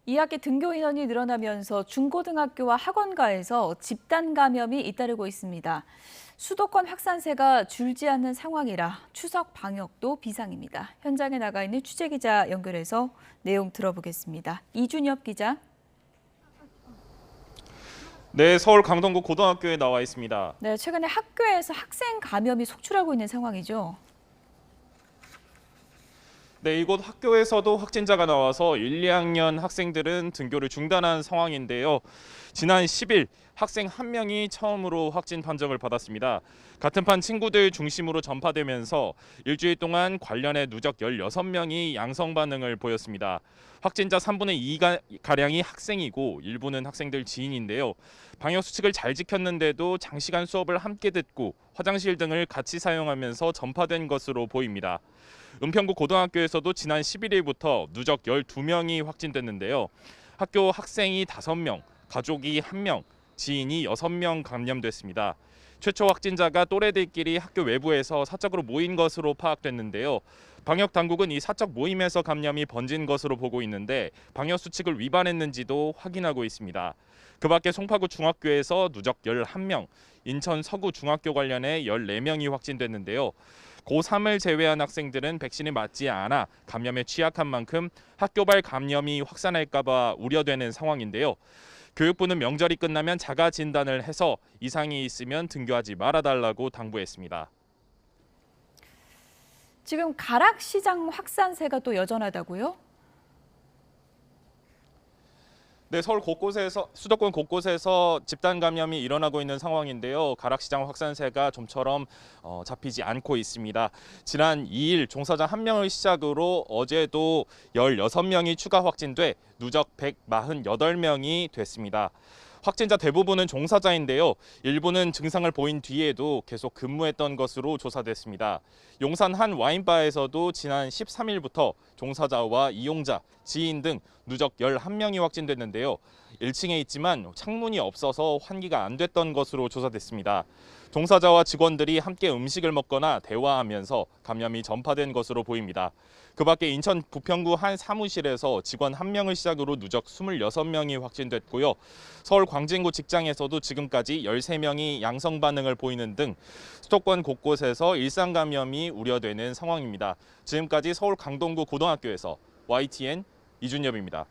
2학기 등교 인원이 늘어나면서 중고등학교와 학원가에서 집단 감염이 잇따르고 있습니다. 수도권 확산세가 줄지 않는 상황이라 추석 방역도 비상입니다. 현장에 나가 있는 취재기자 연결해서 내용 들어보겠습니다. 이준엽 기자. 네, 서울 강동구 고등학교에 나와 있습니다. 네, 최근에 학교에서 학생 감염이 속출하고 있는 상황이죠. 네, 이곳 학교에서도 확진자가 나와서 1, 2학년 학생들은 등교를 중단한 상황인데요. 지난 10일 학생 한 명이 처음으로 확진 판정을 받았습니다. 같은 반 친구들 중심으로 전파되면서 일주일 동안 관련해 누적 16명이 양성 반응을 보였습니다. 확진자 3분의 2가량이 학생이고 일부는 학생들 지인인데요. 방역 수칙을 잘 지켰는데도 장시간 수업을 함께 듣고 화장실 등을 같이 사용하면서 전파된 것으로 보입니다. 은평구 고등학교에서도 지난 11일부터 누적 12명이 확진됐는데요. 학교 학생이 5명, 가족이 1명, 지인이 6명 감염됐습니다. 최초 확진자가 또래들끼리 학교 외부에서 사적으로 모인 것으로 파악됐는데요. 방역 당국은 이 사적 모임에서 감염이 번진 것으로 보고 있는데 방역 수칙을 위반했는지도 확인하고 있습니다. 그 밖에 송파구 중학교에서 누적 11명, 인천 서구 중학교 관련해 14명이 확진됐는데요. 고3을 제외한 학생들은 백신을 맞지 않아 감염에 취약한 만큼 학교발 감염이 확산할까 봐 우려되는 상황인데요. 교육부는 명절이 끝나면 자가 진단을 해서 이상이 있으면 등교하지 말아달라고 당부했습니다. 지금 가락시장 확산세가 또 여전하다고요? 네, 서울 곳곳에서 수도권 곳곳에서 집단 감염이 일어나고 있는 상황인데요. 가락시장 확산세가 좀처럼 잡히지 않고 있습니다. 지난 2일 종사자 1명을 시작으로 어제도 16명이 추가 확진돼 누적 148명이 됐습니다. 확진자 대부분은 종사자인데요. 일부는 증상을 보인 뒤에도 계속 근무했던 것으로 조사됐습니다. 용산 한 와인바에서도 지난 13일부터 종사자와 이용자, 지인 등 누적 11명이 확진됐는데요. 1층에 있지만 창문이 없어서 환기가 안 됐던 것으로 조사됐습니다. 종사자와 직원들이 함께 음식을 먹거나 대화하면서 감염이 전파된 것으로 보입니다. 그 밖에 인천 부평구 한 사무실에서 직원 1명을 시작으로 누적 26명이 확진됐고요. 서울 광진구 직장에서도 지금까지 13명이 양성 반응을 보이는 등 수도권 곳곳에서 일상 감염이 우려되는 상황입니다. 지금까지 서울 강동구 고등학교에서 YTN 이준엽입니다.